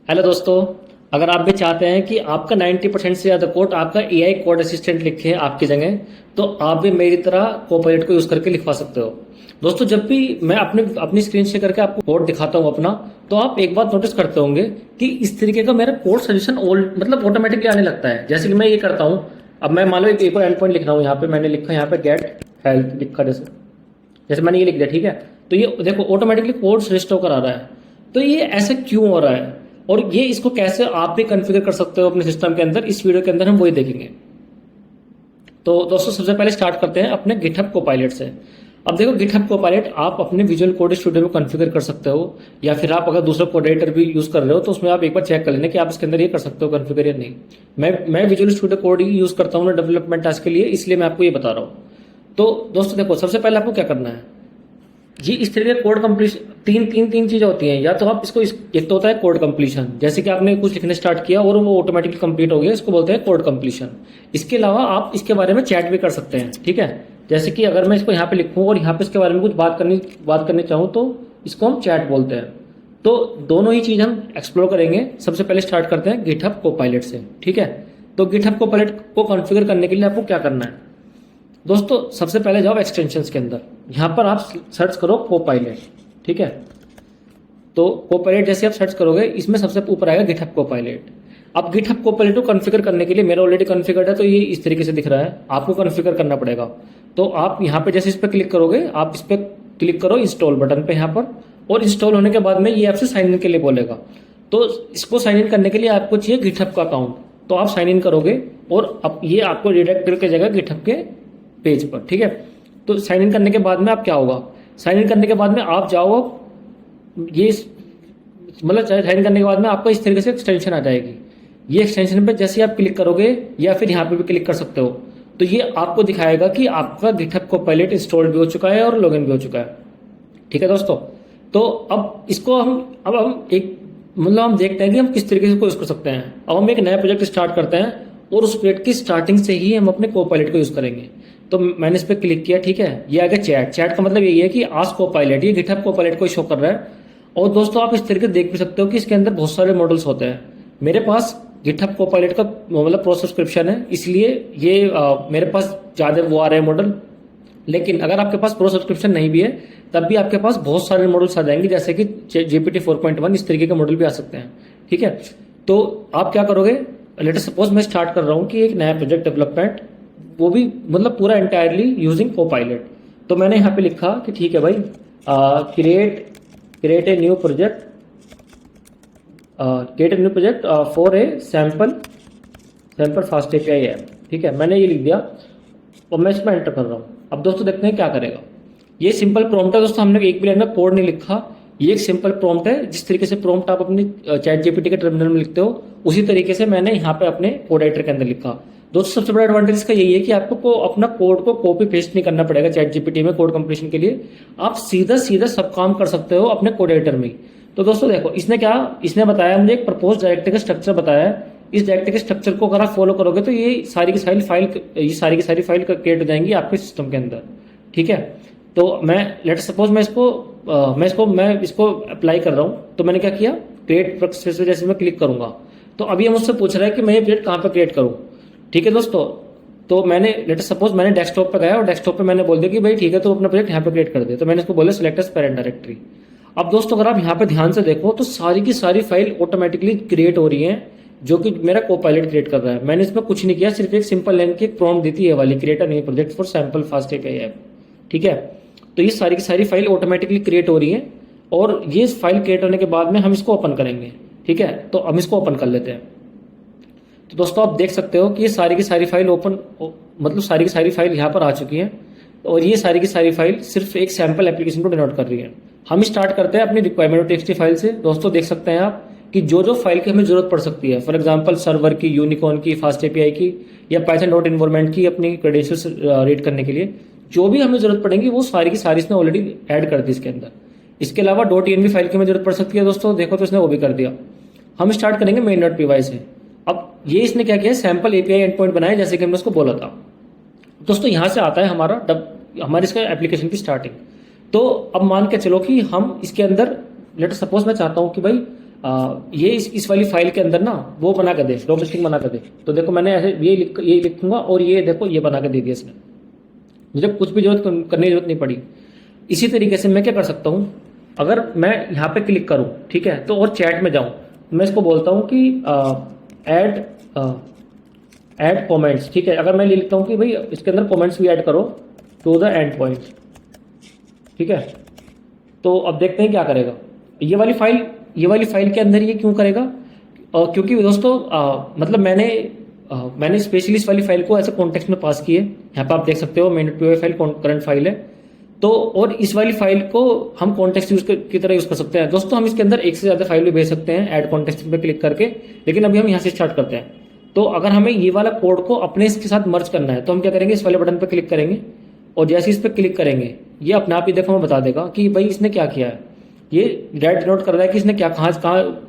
Hello दोस्तों। अगर आप भी चाहते हैं कि आपका 90% से ज़्यादा कोड आपका एआई कोड असिस्टेंट लिखे आपकी जगह, तो आप भी मेरी तरह कोपायलट को यूज़ करके लिखवा सकते हो। दोस्तों, जब भी मैं अपने अपनी स्क्रीन शेयर करके आपको कोड दिखाता हूँ अपना, तो आप एक बात नोटिस करते होंगे कि इस तरीके का मेरा कोड सजेशन मतलब ऑटोमेटिकली आने लगता है। जैसे कि मैं ये करता हूँ, अब मैं मान लो एक पेपर एंड पॉइंट लिख रहा हूँ, यहाँ पे मैंने लिखा यहाँ पे गेट हेल्थ लिखा, जैसे जैसे मैंने ये लिख दिया, ठीक है। तो ये देखो ऑटोमेटिकली कोड सजेस्ट होकर आ रहा है। तो ये ऐसे क्यों हो रहा है और ये इसको कैसे आप भी कॉन्फ़िगर कर सकते हो अपने सिस्टम के अंदर, इस वीडियो के अंदर हम वही देखेंगे। तो दोस्तों, सबसे पहले स्टार्ट करते हैं अपने गिटहब कोपायलट से। अब देखो, गिटहब कोपायलट आप अपने विजुअल कोड स्टूडियो में कॉन्फ़िगर कर सकते हो, या फिर आप अगर दूसरा कोड एडिटर भी यूज़ कर रहे हो तो उसमें आप एक बार चेक कर लेना कि आप इसके अंदर ये कर सकते हो कॉन्फ़िगर या नहीं। मैं विजुअल स्टूडियो कोड ही यूज़ करता हूँ डेवलपमेंट टास्क के लिए, इसलिए मैं आपको ये बता रहा हूँ। तो दोस्तों देखो, सबसे पहले आपको क्या करना है, जी इस तरीके का कोड कंप्लीशन, तीन चीजें होती हैं। या तो आप एक तो होता है कोड कंप्लीशन, जैसे कि आपने कुछ लिखने स्टार्ट किया और वो ऑटोमेटिकली कंप्लीट हो गया, इसको बोलते हैं कोड कंप्लीशन। इसके अलावा आप इसके बारे में चैट भी कर सकते हैं, ठीक है। जैसे कि अगर मैं इसको यहाँ पे लिखूँ और यहाँ पे इसके बारे में कुछ बात करनी चाहूँ, तो इसको हम चैट बोलते हैं। तो दोनों ही चीज हम एक्सप्लोर करेंगे। सबसे पहले स्टार्ट करते हैं गिटहब कोपायलट से, ठीक है। तो गिटहब कोपायलट को कॉन्फ़िगर करने के लिए आपको क्या करना है दोस्तों, सबसे पहले जाओ एक्सटेंशंस के अंदर, यहाँ पर आप सर्च करो कोपायलट, ठीक है। तो कोपायलट जैसे आप सर्च करोगे, इसमें सबसे ऊपर आएगा गिटहब कोपायलट। अब गिटहब कोपायलट को कॉन्फ़िगर करने के लिए, मेरा ऑलरेडी कॉन्फ़िगर्ड है तो ये इस तरीके से दिख रहा है, आपको कॉन्फ़िगर करना पड़ेगा। तो आप यहाँ पे जैसे इस पर क्लिक करोगे, आप इस पर क्लिक करो इंस्टॉल बटन पे यहाँ पर, और इंस्टॉल होने के बाद में ये आपसे साइन इन के लिए बोलेगा। तो इसको साइन इन करने के लिए आपको चाहिए गिटहब का अकाउंट। तो आप साइन इन करोगे और अब ये आपको रिडायरेक्ट करके जाएगा गिटहब के पेज पर, ठीक है। तो साइन इन करने के बाद में आप क्या होगा, साइन इन करने के बाद में आप जाओ, ये मतलब साइन इन करने के बाद में आपको इस तरीके से एक्सटेंशन आ जाएगी। ये एक्सटेंशन पे जैसे आप क्लिक करोगे, या फिर यहाँ पे भी क्लिक कर सकते हो, तो ये आपको दिखाएगा कि आपका गिटहब कोपायलट इंस्टॉल भी हो चुका है और लॉगिन भी हो चुका है, ठीक है दोस्तों। तो अब इसको हम एक मतलब हम देखते हैं कि हम किस तरीके से यूज कर सकते हैं। अब हम एक नया प्रोजेक्ट स्टार्ट करते हैं और उस प्रोजेक्ट की स्टार्टिंग से ही हम अपने कोपायलट को यूज करेंगे। तो मैंने इस पर क्लिक किया, ठीक है। ये आ गया चैट। चैट का मतलब यही है कि आस्क कोपायलट, ये गिटहब कोपायलट को शो कर रहा है। और दोस्तों, आप इस तरीके देख भी सकते हो कि इसके अंदर बहुत सारे मॉडल्स होते हैं। मेरे पास गिटहब कोपायलट का मतलब प्रो सब्सक्रिप्शन है, इसलिए ये मेरे पास ज़्यादा वो आ रहे हैं मॉडल। लेकिन अगर आपके पास प्रो सब्सक्रिप्शन नहीं भी है, तब भी आपके पास बहुत सारे मॉडल्स आ जाएंगे, जैसे कि GPT 4.1 इस तरीके के मॉडल भी आ सकते हैं, ठीक है। तो आप क्या करोगे, लेट अस सपोज मैं स्टार्ट कर रहा हूँ कि एक नया प्रोजेक्ट डेवलपमेंट, वो भी मतलब पूरा एंटायरली यूजिंग कोपायलट। तो मैंने यहाँ पे लिखा कि ठीक है भाई, create a new project, for a sample fast API app, ठीक है। मैंने ये लिख दिया और मैं इसमें एंटर कर रहा हूँ। अब दोस्तों देखते हैं क्या करेगा। ये सिंपल प्रॉम्प्ट है दोस्तों, हमने एक भी लाइन में कोड नहीं लिखा, ये एक सिंपल प्रॉम्प्ट है। जिस तरीके से प्रॉम्प्ट आप अपनी चैट GPT के टर्मिनल में लिखते हो, उसी तरीके से मैंने यहाँ पे अपने कोड एडिटर के अंदर लिखा। दोस्तों, सबसे बड़ा एडवांटेज इसका यही है कि आपको अपना कोड को कॉपी पेस्ट नहीं करना पड़ेगा चैट GPT में कोड कंप्लीशन के लिए। आप सीधा सीधा सब काम कर सकते हो अपने कोड एडिटर में। तो दोस्तों देखो, इसने बताया मुझे एक प्रपोज डायरेक्टरी का स्ट्रक्चर बताया है। इस डायरेक्टरी के स्ट्रक्चर को अगर आप फॉलो करोगे तो ये सारी की सारी फाइल क्रिएट हो जाएंगी आपके सिस्टम के अंदर, ठीक है। तो लेट सपोज मैं इसको अप्लाई कर रहा हूँ। तो मैंने क्या किया, क्रिएट वर्कस्पेस पे जैसे मैं क्लिक करूंगा, तो अभी हम मुझसे पूछ रहा है कि मैं ये प्रोजेक्ट कहाँ पे क्रिएट करूँ, ठीक है दोस्तों। तो मैंने लेट सपोज मैंने डेस्कटॉप पे गया और डेस्कटॉप पे मैंने बोल दिया कि भाई ठीक है, तो अपना प्रोजेक्ट यहाँ पे क्रिएट कर दे। तो मैंने इसको बोला सिलेक्ट एज पेरेंट डायरेक्टरी। अब दोस्तों, अगर आप यहाँ पे ध्यान से देखो तो सारी की सारी फाइल ऑटोमेटिकली क्रिएट हो रही है, जो कि मेरा कोपायलट क्रिएट कर रहा है। मैंने इसमें कुछ नहीं किया, सिर्फ एक सिंपल लाइन की प्रॉम्प्ट दी थी, ये वाली, create a new project for sample fast API app, ठीक है। तो ये सारी की सारी फाइल ऑटोमेटिकली क्रिएट हो रही है, और ये फाइल क्रिएट होने के बाद में हम इसको ओपन करेंगे, ठीक है। तो हम इसको ओपन कर लेते हैं। तो दोस्तों, आप देख सकते हो कि ये सारी की सारी फाइल मतलब सारी की सारी फाइल यहाँ पर आ चुकी है, और ये सारी की सारी फाइल सिर्फ एक सैम्पल एप्लीकेशन को डिनोट कर रही है। हम स्टार्ट करते हैं अपनी रिक्वायरमेंट TXT फाइल से। दोस्तों देख सकते हैं आप कि जो फाइल की हमें जरूरत पड़ सकती है, फॉर एग्जांपल सर्वर की, यूनिकॉर्न की, फास्ट API की, या पाइथन डॉट इन्वायरमेंट की, अपनी क्रेडेंशियल्स रीड करने के लिए जो भी हमें जरूरत पड़ेगी, वो सारी की सारी इसने ऑलरेडी ऐड कर दी इसके अंदर। इसके अलावा .env फाइल की हमें जरूरत पड़ सकती है दोस्तों, देखो तो इसने वो भी कर दिया। हम स्टार्ट करेंगे main.py से। अब ये इसने क्या किया, सैम्पल API एंड पॉइंट बनाया, जैसे कि हमने उसको बोला था। दोस्तों, यहाँ से आता है हमारी इसका एप्लीकेशन की स्टार्टिंग। तो अब मान के चलो कि हम इसके अंदर, लेट सपोज मैं चाहता हूँ कि भाई ये इस वाली फाइल के अंदर ना वो बना कर दे, डोमेस्टिक बना कर दे। तो देखो मैंने ऐसे ये लिखूंगा और ये देखो ये बना कर दे दिया इसने, मुझे कुछ भी करने की जरूरत नहीं पड़ी। इसी तरीके से मैं क्या कर सकता हूँ, अगर मैं यहाँ पे क्लिक करूँ, ठीक है, तो और चैट में जाऊँ, मैं इसको बोलता हूँ कि ऐड कमेंट्स, ठीक है। अगर मैं लिखता हूँ कि भाई इसके अंदर कमेंट्स भी ऐड करो टू द एंड पॉइंट्स, ठीक है, तो अब देखते हैं क्या करेगा ये वाली फाइल के अंदर। ये क्यों करेगा? क्योंकि दोस्तों मतलब मैंने स्पेशली इस वाली फाइल को ऐसे कॉन्टेक्स्ट में पास की है। यहाँ पे आप देख सकते हो main.py फाइल करंट फाइल है, तो और इस वाली फाइल को हम कॉन्टेक्स्ट की तरह यूज कर सकते हैं। दोस्तों हम इसके अंदर एक से ज्यादा फाइल भी भेज सकते हैं ऐड कॉन्टेक्स्ट पे क्लिक करके, लेकिन अभी हम यहाँ से स्टार्ट करते हैं। तो अगर हमें ये वाला कोड को अपने इसके साथ मर्ज करना है तो हम क्या करेंगे, इस वाले बटन पर क्लिक करेंगे और जैसे इस पर क्लिक करेंगे ये अपने आप ही देखो हमें बता देगा कि भाई इसने क्या किया है। ये रेड डिनोट कर रहा है कि इसने कहाँ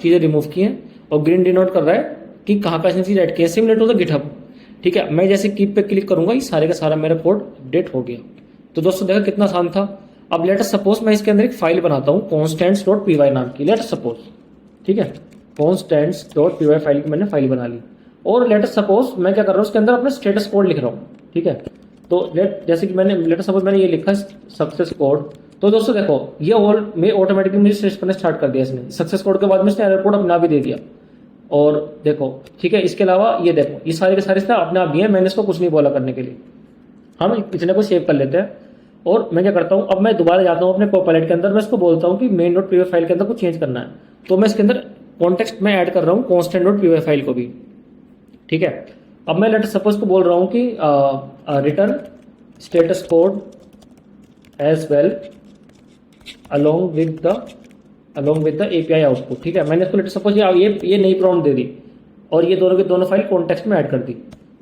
चीजें रिमूव की हैं, और ग्रीन डिनोट कर रहा है कि कहाँ इसने चीज ऐड किया, सिमिलर टू द गिटहब, ठीक है। मैं जैसे कीप पे क्लिक करूंगा ये सारे का सारा मेरा कोड अपडेट हो गया। तो दोस्तों देखो कितना आसान था। अब लेट अस सपोज मैं इसके अंदर एक फाइल बनाता हूँ constants.py नाम की, लेट अस सपोज, ठीक है, constants.py फाइल की मैंने फाइल बना ली। और लेट अस सपोज मैं क्या कर रहा हूँ, उसके अंदर अपना स्टेटस कोड लिख रहा हूँ, ठीक है। तो जैसे कि लेट अस सपोज मैंने ये लिखा सक्सेस कोड। तो दोस्तों देखो ये मैं ऑटोमेटिकली मुझे सर्च करना स्टार्ट कर दिया इसने। सक्सेस कोड के बाद में इसने एरर कोड अपना भी दे दिया। और देखो ठीक है, इसके अलावा ये देखो ये सारे के सारे इसने अपने आप दिए हैं, मैंने इसको कुछ नहीं बोला करने के लिए। हम इतने को सेव कर लेते हैं और मैं क्या करता हूँ, अब मैं दोबारा जाता हूँ अपने कोपायलट के अंदर, मैं इसको बोलता हूँ कि main.py फाइल के अंदर कुछ चेंज करना है। तो मैं इसके अंदर कॉन्टेक्स्ट में ऐड कर रहा हूँ constant.py फाइल को भी, ठीक है। अब मैं लेट सपोज को बोल रहा हूँ कि return status code as well along with the API output, ठीक है। मैंने इसको लेट सपोज ये नई प्रॉम्प्ट दे दी और ये दोनों के दोनों फाइल कॉन्टेक्स्ट में ऐड कर दी,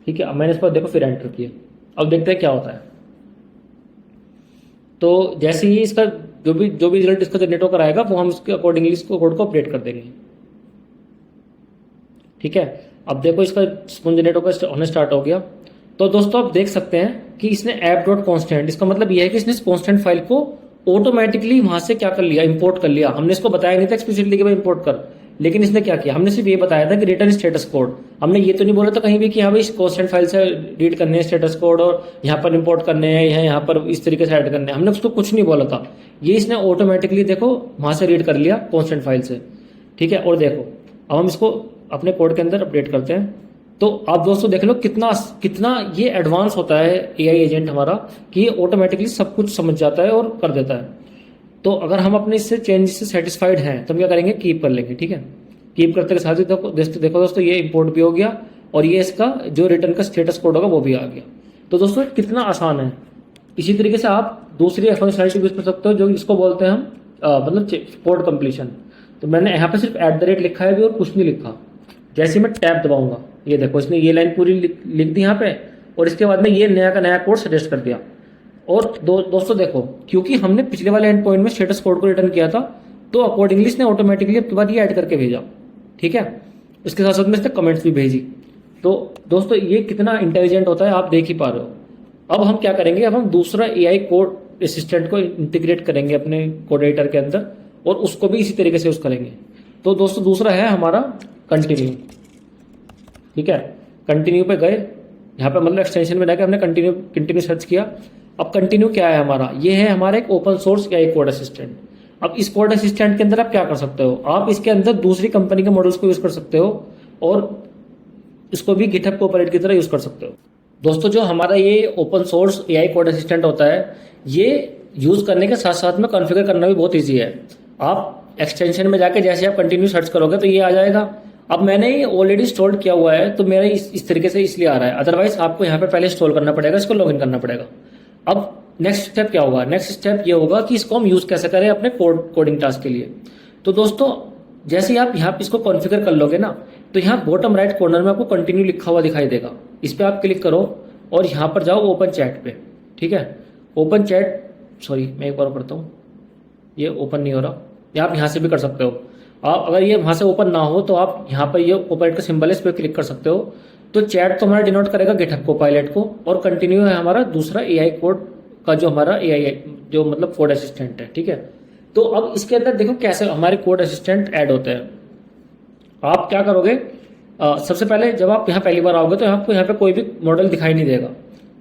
ठीक है। अब मैंने इसको देखो फिर एंटर किया, अब देखते हैं क्या होता है। तो जैसे ही इसका जो भी रिजल्ट इसका जनरेट होकर आएगा वो हम इसके अकॉर्डिंगली इसको कोड को अपडेट कर देंगे, ठीक है। अब देखो इसका स्पून जनरेट होकर होने स्टार्ट हो गया। तो दोस्तों आप देख सकते हैं कि इसने app.constant, इसका मतलब यह है कि इसने कॉन्स्टेंट फाइल को ऑटोमेटिकली वहां से क्या कर लिया, इंपोर्ट कर लिया। हमने इसको बताया नहीं था एक्सप्लिसिटली कि भाई इंपोर्ट कर, लेकिन इसने क्या किया, हमने सिर्फ ये बताया था कि रिटर्न स्टेटस कोड। हमने ये तो नहीं बोला था कहीं भी कि हाँ भाई इस कॉन्स्टेंट फाइल से रीड करने हैं स्टेटस कोड और यहाँ पर इंपोर्ट करने हैं, यहाँ पर इस तरीके से ऐड करने हैं, हमने उसको कुछ नहीं बोला था। ये इसने ऑटोमेटिकली देखो वहां से रीड कर लिया कॉन्स्टेंट फाइल से, ठीक है। और देखो अब हम इसको अपने कोड के अंदर अपडेट करते हैं। तो आप दोस्तों देख लो कितना ये एडवांस होता है एआई एजेंट हमारा, कि ये ऑटोमेटिकली सब कुछ समझ जाता है और कर देता है। तो अगर हम अपने इससे चेंजेस से सेटिस्फाइड हैं तो हम क्या करेंगे, कीप कर लेंगे, ठीक है। कीप करते के साथ ही देखो दोस्तों ये इंपोर्ट भी हो गया और ये इसका जो रिटर्न का स्टेटस कोड होगा वो भी आ गया। तो दोस्तों कितना आसान है। इसी तरीके से आप दूसरी फंक्शनलिटी यूज कर सकते हो जो इसको बोलते हैं हम मतलब कोड कंप्लीशन। तो मैंने यहाँ पे सिर्फ @ लिखा है भी और कुछ नहीं लिखा। जैसे मैं टैब दबाऊंगा ये देखो इसने ये लाइन पूरी लिख दी यहाँ पे और इसके बाद में ये नया का नया कोड सजेस्ट कर दिया। और दोस्तों देखो क्योंकि हमने पिछले वाले एंड पॉइंट में स्टेटस कोड को रिटर्न किया था तो अकॉर्डिंगली इसने ऑटोमेटिकली अब के बाद ये ऐड करके भेजा, ठीक है। इसके साथ साथ में इसने कमेंट्स भी भेजी। तो दोस्तों ये कितना इंटेलिजेंट होता है आप देख ही पा रहे हो। अब हम क्या करेंगे, अब हम दूसरा एआई कोड असिस्टेंट को इंटीग्रेट करेंगे अपने कोड एडिटर के अंदर और उसको भी इसी तरीके से यूज करेंगे। तो दोस्तों दूसरा है हमारा कंटिन्यू, ठीक है। कंटिन्यू पे गए, यहाँ पे मतलब एक्सटेंशन में जाकर हमने कंटिन्यू सर्च किया। अब कंटिन्यू क्या है हमारा, ये है हमारा एक open source AI code assistant. अब इस कोड असिस्टेंट के अंदर आप क्या कर सकते हो, आप इसके अंदर दूसरी कंपनी के मॉडल्स को यूज कर सकते हो और इसको भी गिटहब कोऑपरेट की तरह यूज कर सकते हो। दोस्तों जो हमारा ये open source AI code assistant होता है ये यूज करने के साथ साथ में कॉन्फ़िगर करना भी बहुत ईजी है। आप एक्सटेंशन में जाके जैसे आप कंटिन्यू सर्च करोगे तो ये आ जाएगा। अब मैंने ये ऑलरेडी इंस्टॉल किया हुआ है तो मेरा इस तरीके से इसलिए आ रहा है, अदरवाइज आपको यहाँ पे पहले इंस्टॉल करना पड़ेगा, इसको लॉगिन करना पड़ेगा। अब नेक्स्ट स्टेप क्या होगा, नेक्स्ट स्टेप ये होगा कि इसको हम यूज कैसे करें अपने कोडिंग टास्क के लिए। तो दोस्तों जैसे ही आप यहाँ पे इसको कॉन्फ़िगर कर लोगे ना तो यहाँ बॉटम राइट कॉर्नर में आपको कंटिन्यू लिखा हुआ दिखाई देगा, इस पर आप क्लिक करो और यहाँ पर जाओ ओपन चैट पे, ठीक है। ओपन चैट, सॉरी मैं एक बार पढ़ता हूँ, ये ओपन नहीं हो रहा, या आप यहाँ से भी कर सकते हो। आप अगर ये वहाँ से ओपन ना हो तो आप यहाँ पर ये कोपायलट का सिंबल है इस पर क्लिक कर सकते हो। तो चैट तो हमारा डिनोट करेगा गिटहब कोपायलट को और कंटिन्यू है हमारा दूसरा एआई कोड का जो हमारा एआई मतलब कोड असिस्टेंट है, ठीक है। तो अब इसके अंदर देखो कैसे हमारे कोड असिस्टेंट ऐड होते हैं। आप क्या करोगे, सबसे पहले जब आप यहाँ पहली बार आओगे तो आपको यहाँ पे कोई भी मॉडल दिखाई नहीं देगा।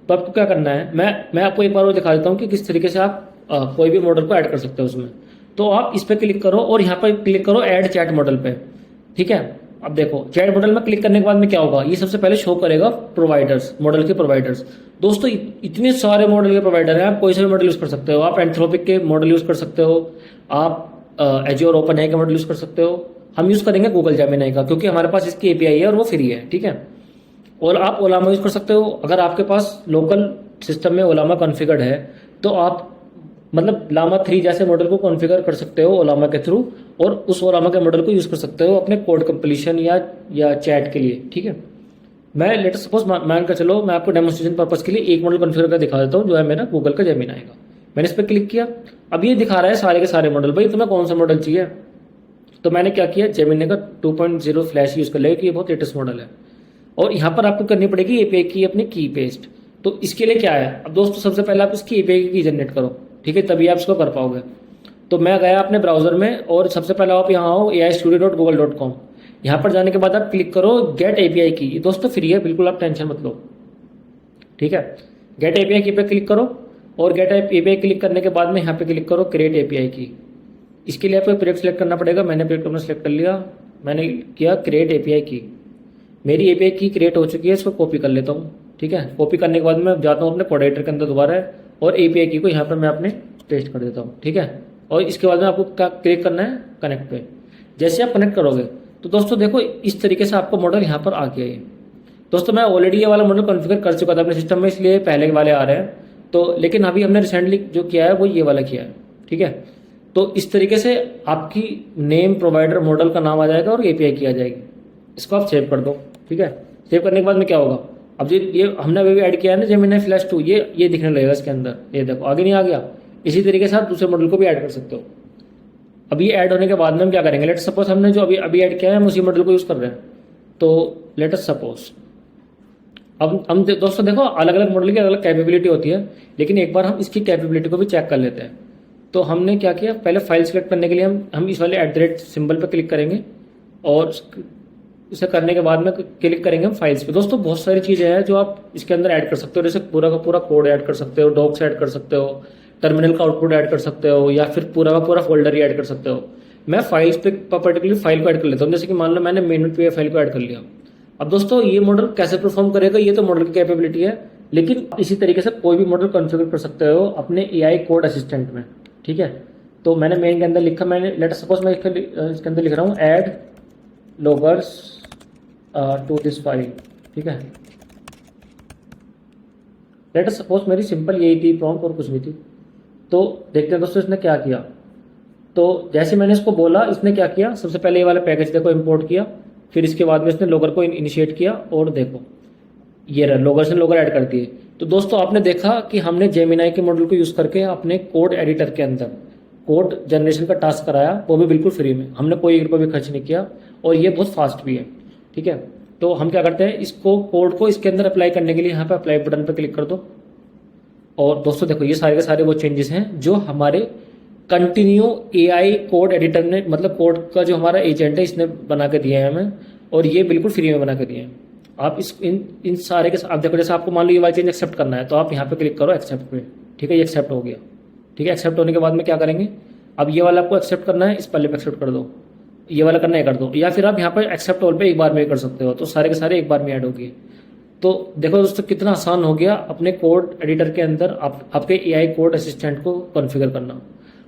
तो आपको क्या करना है, मैं आपको एक बार और दिखा देता हूँ कि किस तरीके से आप कोई भी मॉडल को ऐड कर सकते हो उसमें। तो आप इस पर क्लिक करो और यहाँ पर क्लिक करो ऐड चैट मॉडल पे। ठीक है, अब देखो चैट मॉडल में क्लिक करने के बाद में क्या होगा, ये सबसे पहले शो करेगा प्रोवाइडर्स, मॉडल के प्रोवाइडर्स। दोस्तों इतने सारे मॉडल के प्रोवाइडर हैं, आप कोई सा भी मॉडल यूज कर सकते हो। आप एंथ्रोपिक के मॉडल यूज कर सकते हो, आप एज्योर ओपन एआई के मॉडल यूज कर सकते हो। हम यूज करेंगे गूगल जेमिनाई का, क्योंकि हमारे पास इसकी एपीआई है और वो फ्री है। ठीक है, और आप ओलामा यूज कर सकते हो। अगर आपके पास लोकल सिस्टम में ओलामा कॉन्फ़िगर्ड है तो आप मतलब लामा 3 जैसे मॉडल को कॉन्फ़िगर कर सकते हो ओलामा के थ्रू, और उस ओलामा के मॉडल को यूज कर सकते हो अपने कोड कंप्लीशन या चैट के लिए। ठीक है, मैं लेटर सपोज मान कर चलो, मैं आपको डेमोन्स्ट्रेशन पर्पस के लिए एक मॉडल कॉन्फ़िगर कर दिखा देता हूँ, जो है मेरा गूगल का जेमिनाई का। मैंने इस पर क्लिक किया, अब ये दिखा रहा है सारे के सारे मॉडल। भाई तुम्हें कौन सा मॉडल चाहिए? तो मैंने क्या किया, जेमिनी का 2.0 फ्लैश यूज कर लिया कि ये बहुत लेटेस्ट मॉडल है। और यहाँ पर आपको करनी पड़ेगी एपीआई की अपनी की पेस्ट। तो इसके लिए क्या है, अब दोस्तों सबसे पहले आप इसकी एपीआई की जनरेट करो। ठीक है, तभी आप इसको कर पाओगे। तो मैं गया अपने ब्राउजर में और सबसे पहले आप यहाँ आओ aistudio.google.com। यहाँ पर जाने के बाद आप क्लिक करो गेट एपीआई की। ये दोस्तों फ्री है, बिल्कुल आप टेंशन मत लो। ठीक है, गेट एपीआई की पे क्लिक करो और गेट एपीआई क्लिक करने के बाद में यहाँ पे क्लिक करो क्रिएट एपीआई की। इसके लिए आपको प्रोजेक्ट सेलेक्ट करना पड़ेगा। मैंने प्रोजेक्ट अपना सेलेक्ट कर लिया, मैंने किया क्रिएट एपीआई की। मेरी एपीआई की क्रिएट हो चुकी है, इसको कॉपी कर लेता हूँ। ठीक है, कॉपी करने के बाद मैं जाता हूँ अपने कोड एडिटर के अंदर दोबारा और एपीआई की को यहाँ पर मैं अपने पेस्ट कर देता हूँ। ठीक है, और इसके बाद में आपको क्या क्लिक करना है, कनेक्ट पे। जैसे आप कनेक्ट करोगे तो दोस्तों देखो इस तरीके से आपको मॉडल यहाँ पर आ गया है। दोस्तों मैं ऑलरेडी ये वाला मॉडल कॉन्फ़िगर कर चुका था अपने सिस्टम में, इसलिए पहले वाले आ रहे हैं। तो लेकिन अभी हमने रिसेंटली जो किया है वो ये वाला किया है। ठीक है, तो इस तरीके से आपकी नेम प्रोवाइडर मॉडल का नाम आ जाएगा और एपीआई की आ जाएगी। इसको आप सेव कर दो। ठीक है, सेव करने के बाद में क्या होगा, अब ये हमने अभी ऐड किया है ना जेमिनी फ्लैश 2, ये दिखने लगेगा इसके अंदर। ये देखो आगे नहीं आ गया। इसी तरीके से आप दूसरे मॉडल को भी ऐड कर सकते हो। अब ये ऐड होने के बाद में हम क्या करेंगे, लेट सपोज हमने जो अभी ऐड किया है हम उसी मॉडल को यूज कर रहे हैं। तो लेट सपोज अब हम दोस्तों देखो अलग अलग मॉडल की अलग अलग कैपेबिलिटी होती है, लेकिन एक बार हम इसकी कैपेबिलिटी को भी चेक कर लेते हैं। तो हमने क्या किया, पहले फाइल सेलेक्ट करने के लिए हम इस वाले @ सिंबल पर क्लिक करेंगे और इसे करने के बाद में क्लिक करेंगे हम फाइल्स पे। दोस्तों बहुत सारी चीज़ें हैं जो आप इसके अंदर ऐड कर सकते हो, जैसे पूरा का पूरा कोड ऐड कर सकते हो, डॉक्स ऐड कर सकते हो, टर्मिनल का आउटपुट ऐड कर सकते हो, या फिर पूरा का पूरा फोल्डर ही ऐड कर सकते हो। मैं फाइल्स पे पर्टिकुलर फाइल को ऐड कर लेता हूँ, जैसे कि मान लो मैंने main.py फाइल को ऐड कर लिया। अब दोस्तों ये मॉडल कैसे परफॉर्म करेगा, ये तो मॉडल की कैपेबिलिटी है, लेकिन इसी तरीके से कोई भी मॉडल कॉन्फ़िगर कर सकते हो अपने एआई कोड असिस्टेंट में। ठीक है, तो मैंने मेन के अंदर लिखा, मैंने लेट सपोज मैं इसके अंदर लिख रहा हूँ ऐड लोगर्स टू दिस फाइल। ठीक है, लेट सपोज मेरी सिंपल यही थी प्रॉम्प्ट और कुछ भी थी। तो देखते हैं दोस्तों इसने क्या किया। तो जैसे मैंने इसको बोला, इसने क्या किया, सबसे पहले ये वाला पैकेज देखो इंपोर्ट किया, फिर इसके बाद में इसने लोगर को इनिशिएट किया और देखो ये रहा लोगर से लोगर ऐड कर दिए। तो दोस्तों आपने देखा कि हमने जेमिनाई के मॉडल को यूज करके अपने कोड एडिटर के अंदर कोड जनरेशन का टास्क कराया, वो भी बिल्कुल फ्री में। हमने कोई ₹1 भी खर्च नहीं किया और ये बहुत फास्ट भी है। ठीक है, तो हम क्या करते हैं, इसको कोड को इसके अंदर अप्लाई करने के लिए यहाँ पे अप्लाई बटन पे क्लिक कर दो। और दोस्तों देखो ये सारे के सारे वो चेंजेस हैं जो हमारे कंटिन्यू एआई कोड एडिटर ने, मतलब कोड का जो हमारा एजेंट है इसने बना के दिए हैं हमें, और ये बिल्कुल फ्री में बना के दिए हैं। आप इन सारे के आप देखो, जैसे आपको मान लो ये वाला चेंज एक्सेप्ट करना है तो आप यहाँ पे क्लिक करो एक्सेप्ट पे। ठीक है, ये एक्सेप्ट हो गया। ठीक है, एक्सेप्ट होने के बाद में क्या करेंगे, अब ये वाला आपको एक्सेप्ट करना है, इस पहले पे एक्सेप्ट कर दो, ये वाला करना है कर दो, या फिर आप यहाँ पर एक्सेप्ट ऑल पे एक बार में कर सकते हो, तो सारे के सारे एक बार में ऐड होगी। तो देखो दोस्तों कितना आसान हो गया अपने कोड एडिटर के अंदर आपके एआई कोड असिस्टेंट को कॉन्फ़िगर करना।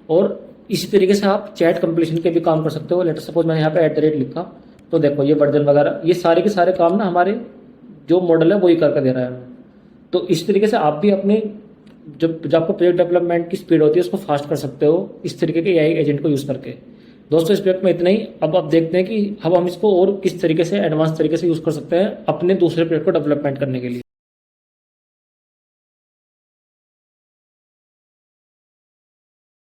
और इसी तरीके से आप चैट कंप्लीशन के भी काम कर सकते हो। लेट सपोज मैंने यहाँ पे @ लिखा, तो देखो ये वर्जन वगैरह ये सारे के सारे काम ना हमारे जो मॉडल है वही करके दे रहा है हमें। तो इस तरीके से आप भी अपने जब आपको प्रोजेक्ट डेवलपमेंट की स्पीड होती है उसको फास्ट कर सकते हो इस तरीके के एआई एजेंट को यूज़ करके। दोस्तों इस प्रोजेक्ट में इतना ही। अब आप देखते हैं कि अब हम इसको और किस तरीके से एडवांस तरीके से यूज़ कर सकते हैं अपने दूसरे प्रोजेक्ट को डेवलपमेंट करने के लिए।